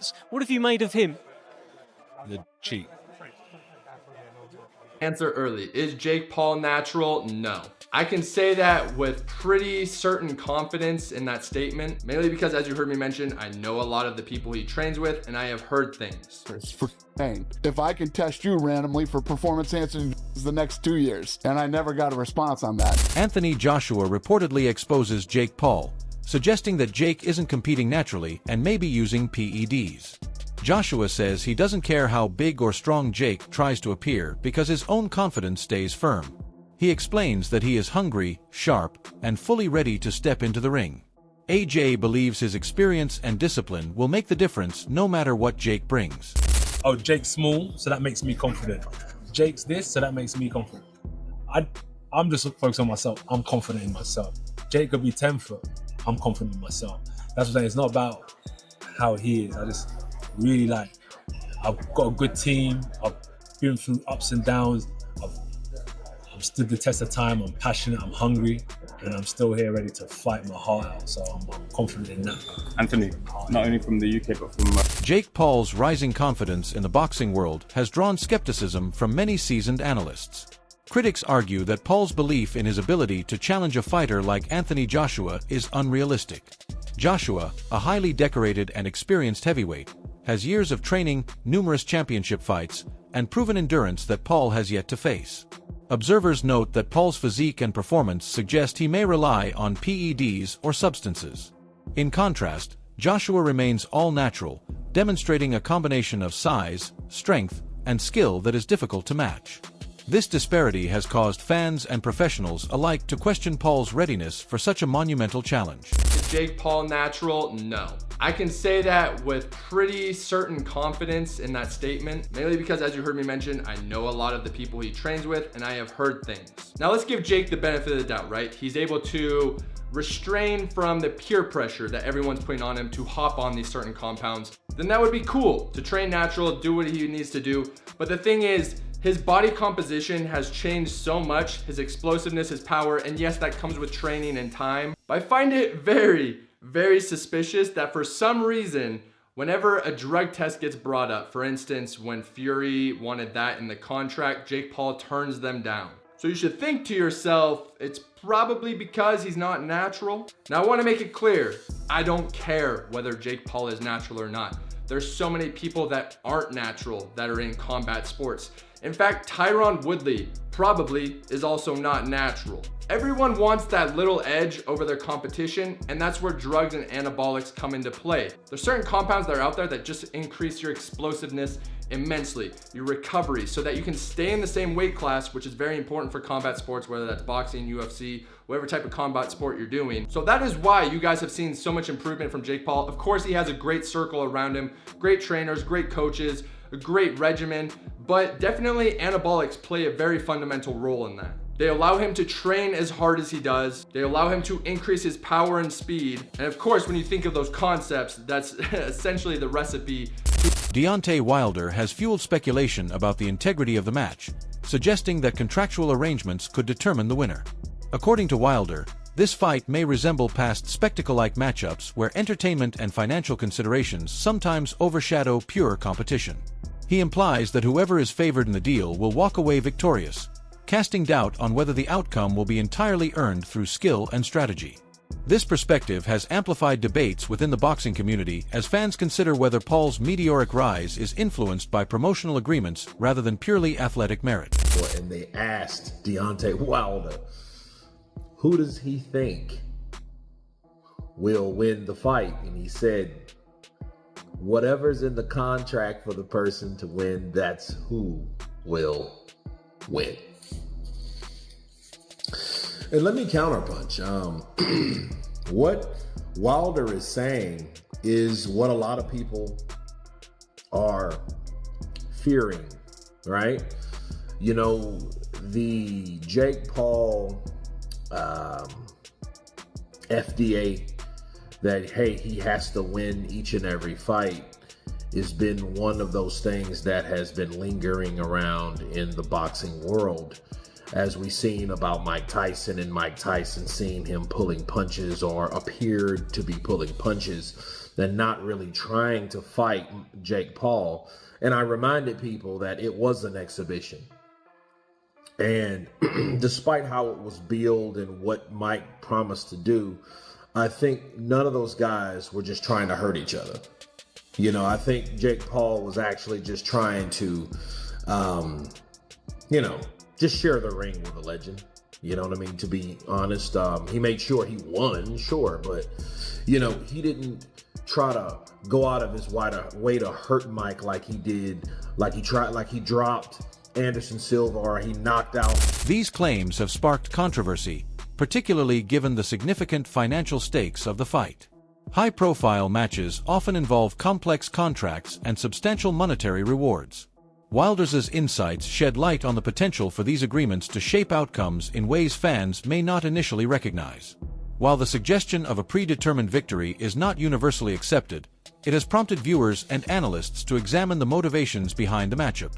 fights. What have you made of him? The cheat. Answer early. Is Jake Paul natural? No. I can say that with pretty certain confidence in that statement, mainly because, as you heard me mention, I know a lot of the people he trains with and I have heard things. For if I can test you randomly for performance enhancing the next 2 years, and I never got a response on that. Anthony Joshua reportedly exposes Jake Paul, suggesting that Jake isn't competing naturally and may be using PEDs. Joshua says he doesn't care how big or strong Jake tries to appear because his own confidence stays firm. He explains that he is hungry, sharp, and fully ready to step into the ring. AJ believes his experience and discipline will make the difference no matter what Jake brings. Oh, Jake's small, so that makes me confident. Jake's this, so that makes me confident. I'm just focused on myself. I'm confident in myself. Jake could be 10 foot. I'm confident in myself. That's what I'm saying. It's not about how he is. I just really I've got a good team. I've been through ups and downs. I've stood the test of time. I'm passionate. I'm hungry, and I'm still here ready to fight my heart out. So I'm confident in that. Anthony, not only from the UK but from Jake Paul's rising confidence in the boxing world has drawn skepticism from many seasoned analysts. Critics argue that Paul's belief in his ability to challenge a fighter like Anthony Joshua is unrealistic. Joshua, a highly decorated and experienced heavyweight, has years of training, numerous championship fights, and proven endurance that Paul has yet to face. Observers note that Paul's physique and performance suggest he may rely on PEDs or substances. In contrast, Joshua remains all-natural, demonstrating a combination of size, strength, and skill that is difficult to match. This disparity has caused fans and professionals alike to question Paul's readiness for such a monumental challenge. Is Jake Paul natural? No. I can say that with pretty certain confidence in that statement, mainly because, as you heard me mention, I know a lot of the people he trains with and I have heard things. Now let's give Jake the benefit of the doubt, right? He's able to restrain from the peer pressure that everyone's putting on him to hop on these certain compounds. Then that would be cool to train natural, do what he needs to do. But the thing is, his body composition has changed so much, his explosiveness, his power, and yes, that comes with training and time. But I find it very, very suspicious that for some reason, whenever a drug test gets brought up, for instance, when Fury wanted that in the contract, Jake Paul turns them down. So you should think to yourself, it's probably because he's not natural. Now I want to make it clear, I don't care whether Jake Paul is natural or not. There's so many people that aren't natural that are in combat sports. In fact, Tyron Woodley probably is also not natural. Everyone wants that little edge over their competition, and that's where drugs and anabolics come into play. There's certain compounds that are out there that just increase your explosiveness immensely, your recovery, so that you can stay in the same weight class, which is very important for combat sports, whether that's boxing, UFC, whatever type of combat sport you're doing. So that is why you guys have seen so much improvement from Jake Paul. Of course, he has a great circle around him, great trainers, great coaches, a great regimen, but definitely anabolics play a very fundamental role in that. They allow him to train as hard as he does. They allow him to increase his power and speed. And of course, when you think of those concepts, that's essentially the recipe. Deontay Wilder has fueled speculation about the integrity of the match, suggesting that contractual arrangements could determine the winner. According to Wilder, this fight may resemble past spectacle-like matchups where entertainment and financial considerations sometimes overshadow pure competition. He implies that whoever is favored in the deal will walk away victorious, casting doubt on whether the outcome will be entirely earned through skill and strategy. This perspective has amplified debates within the boxing community as fans consider whether Paul's meteoric rise is influenced by promotional agreements rather than purely athletic merit. And they asked Deontay Wilder, who does he think will win the fight? And he said, whatever's in the contract for the person to win, that's who will win. And let me counterpunch. What Wilder is saying is what a lot of people are fearing, right? You know, the Jake Paul FDA that, hey, he has to win each and every fight has been one of those things that has been lingering around in the boxing world, as we've seen about Mike Tyson and Mike Tyson seeing him pulling punches or appeared to be pulling punches than not really trying to fight Jake Paul. And I reminded people that it was an exhibition. And despite how it was billed and what Mike promised to do, I think none of those guys were just trying to hurt each other. You know, I think Jake Paul was actually just trying to, just share the ring with a legend. You know what I mean? To be honest, he made sure he won, sure, but, he didn't try to go out of his way to hurt Mike like he did, like he dropped Anderson Silva or he knocked out. These claims have sparked controversy, particularly given the significant financial stakes of the fight. High-profile matches often involve complex contracts and substantial monetary rewards. Wilder's insights shed light on the potential for these agreements to shape outcomes in ways fans may not initially recognize. While the suggestion of a predetermined victory is not universally accepted, it has prompted viewers and analysts to examine the motivations behind the matchup.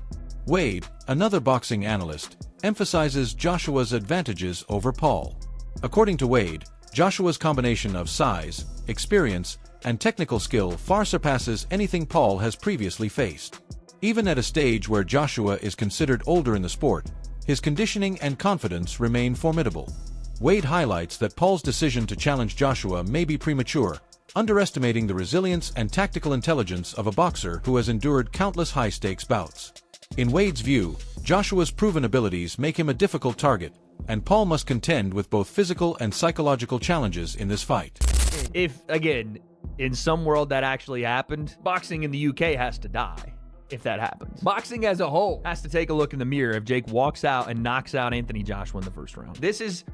Wade, another boxing analyst, emphasizes Joshua's advantages over Paul. According to Wade, Joshua's combination of size, experience, and technical skill far surpasses anything Paul has previously faced. Even at a stage where Joshua is considered older in the sport, his conditioning and confidence remain formidable. Wade highlights that Paul's decision to challenge Joshua may be premature, underestimating the resilience and tactical intelligence of a boxer who has endured countless high-stakes bouts. In Wade's view, Joshua's proven abilities make him a difficult target, and Paul must contend with both physical and psychological challenges in this fight. If, again, in some world that actually happened, boxing in the UK has to die if that happens. Boxing as a whole has to take a look in the mirror if Jake walks out and knocks out Anthony Joshua in the first round. This is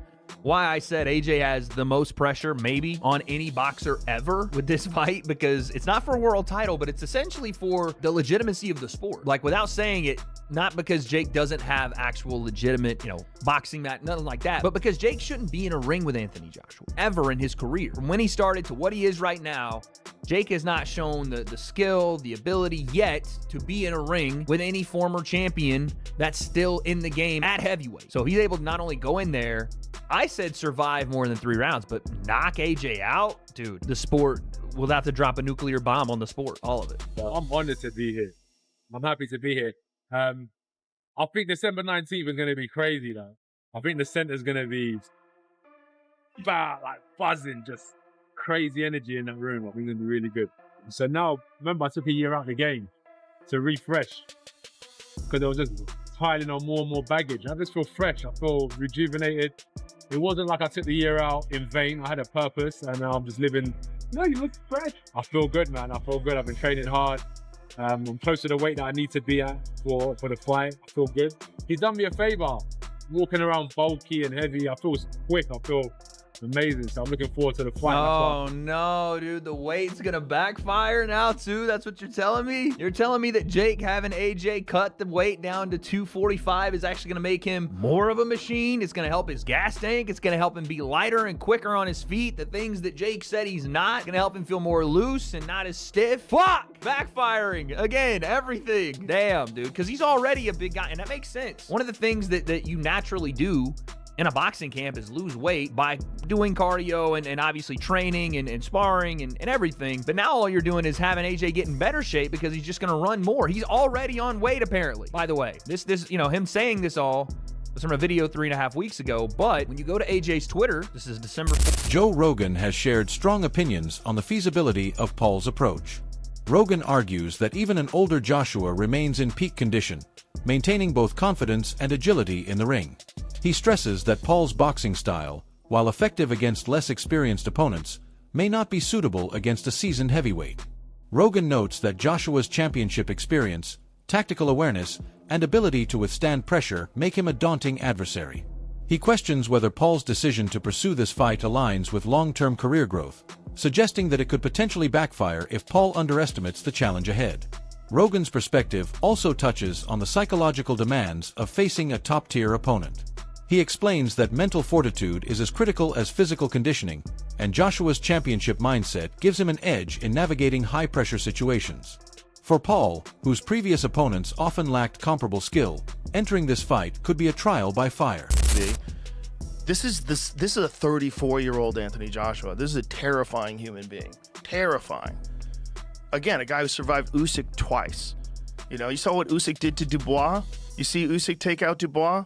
why I said AJ has the most pressure maybe on any boxer ever with this fight, because it's not for a world title, but it's essentially for the legitimacy of the sport. Like, without saying it, not because Jake doesn't have actual legitimate, boxing match, nothing like that, but because Jake shouldn't be in a ring with Anthony Joshua ever in his career. From when he started to what he is right now, Jake has not shown the skill, the ability yet to be in a ring with any former champion that's still in the game at heavyweight. So he's able to not only go in there, I said survive more than 3 rounds, but knock AJ out? Dude, the sport will have to drop a nuclear bomb on the sport, all of it. I'm honored to be here. I'm happy to be here. I think December 19th is going to be crazy, though. I think the center's going to be buzzing, just crazy energy in that room. I think it's going to be really good. So now, remember, I took a year out of the game to refresh because I was just piling on more and more baggage. I just feel fresh. I feel rejuvenated. It wasn't like I took the year out in vain. I had a purpose, and now I'm just living. No, you look fresh. I feel good, man. I feel good. I've been training hard. I'm close to the weight that I need to be at for the fight. I feel good. He's done me a favor. Walking around bulky and heavy. I feel quick. I feel amazing. So I'm looking forward to the fight. Oh no, dude, the weight's gonna backfire now too. That's what you're telling me? You're telling me that Jake having AJ cut the weight down to 245 is actually gonna make him more of a machine? It's gonna help his gas tank. It's gonna help him be lighter and quicker on his feet. The things that Jake said he's not. Gonna help him feel more loose and not as stiff. Fuck! Backfiring again, everything. Damn, dude, because he's already a big guy, and that makes sense. One of the things that you naturally do in a boxing camp is lose weight by doing cardio and obviously training and sparring and everything. But now all you're doing is having AJ get in better shape because he's just going to run more. He's already on weight, apparently. By the way, this him saying this all was from a video 3.5 weeks ago. But when you go to AJ's Twitter, this is December 4th. Joe Rogan has shared strong opinions on the feasibility of Paul's approach. Rogan argues that even an older Joshua remains in peak condition, maintaining both confidence and agility in the ring. He stresses that Paul's boxing style, while effective against less experienced opponents, may not be suitable against a seasoned heavyweight. Rogan notes that Joshua's championship experience, tactical awareness, and ability to withstand pressure make him a daunting adversary. He questions whether Paul's decision to pursue this fight aligns with long-term career growth, suggesting that it could potentially backfire if Paul underestimates the challenge ahead. Rogan's perspective also touches on the psychological demands of facing a top-tier opponent. He explains that mental fortitude is as critical as physical conditioning, and Joshua's championship mindset gives him an edge in navigating high-pressure situations. For Paul, whose previous opponents often lacked comparable skill, entering this fight could be a trial by fire. This is a 34-year-old Anthony Joshua. This is a terrifying human being. Terrifying. again, a guy who survived Usyk twice. You know, you saw what Usyk did to Dubois. You see Usyk take out Dubois?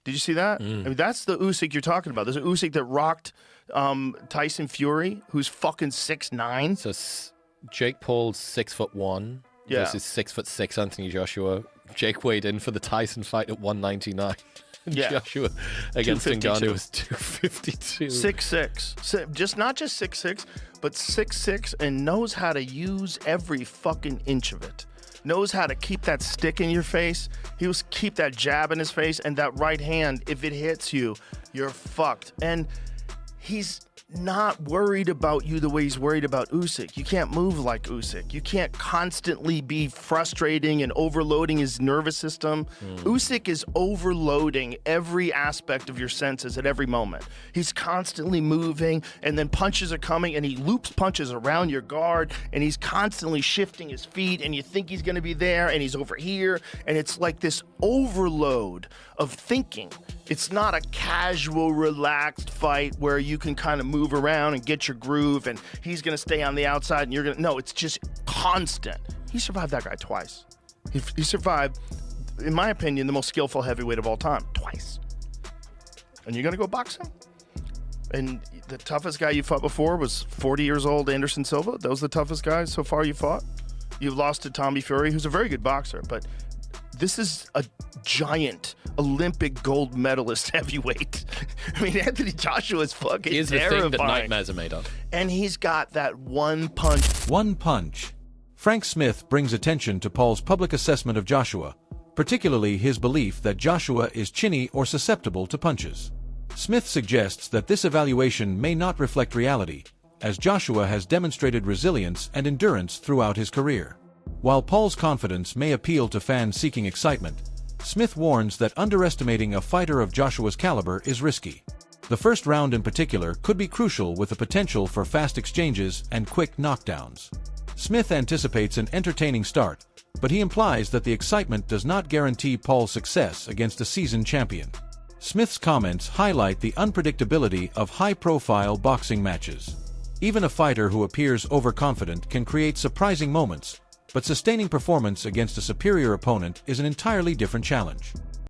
Did you see that? I mean, that's the Usyk you're talking about. There's an Usyk that rocked Tyson Fury, who's fucking 6'9". So Jake Paul's 6'1" versus 6'6" Anthony Joshua. Jake weighed in for the Tyson fight at 199. Yeah. Joshua against Ngannou was 252. 6'6". Just not just 6'6", but 6'6", and knows how to use every fucking inch of it. Knows how to keep that stick in your face. He was keep that jab in his face, and that right hand, if it hits you, you're fucked. And he's not worried about you the way he's worried about Usyk. You can't move like Usyk. You can't constantly be frustrating and overloading his nervous system. Usyk is overloading every aspect of your senses at every moment. He's constantly moving, and then punches are coming, and he loops punches around your guard, and he's constantly shifting his feet, and you think he's going to be there, and he's over here, and it's like this overload of thinking. It's not a casual, relaxed fight where you can kind of move around and get your groove, and he's going to stay on the outside, and you're going to... No, it's just constant. He survived that guy twice. He survived, in my opinion, the most skillful heavyweight of all time, twice. And you're going to go boxing? And the toughest guy you fought before was 40 years old Anderson Silva? Those are the toughest guys so far you fought? You've lost to Tommy Fury, who's a very good boxer, but this is a giant Olympic gold medalist heavyweight. I mean, Anthony Joshua is fucking Here's the terrifying. thing that nightmares are made of. And he's got that one punch. One punch. Frank Smith brings attention to Paul's public assessment of Joshua, particularly his belief that Joshua is chinny or susceptible to punches. Smith suggests that this evaluation may not reflect reality, as Joshua has demonstrated resilience and endurance throughout his career. While Paul's confidence may appeal to fans seeking excitement, Smith warns that underestimating a fighter of Joshua's caliber is risky. The first round in particular could be crucial, with the potential for fast exchanges and quick knockdowns. Smith anticipates an entertaining start, but he implies that the excitement does not guarantee Paul's success against a seasoned champion. Smith's comments highlight the unpredictability of high-profile boxing matches. Even a fighter who appears overconfident can create surprising moments, but sustaining performance against a superior opponent is an entirely different challenge.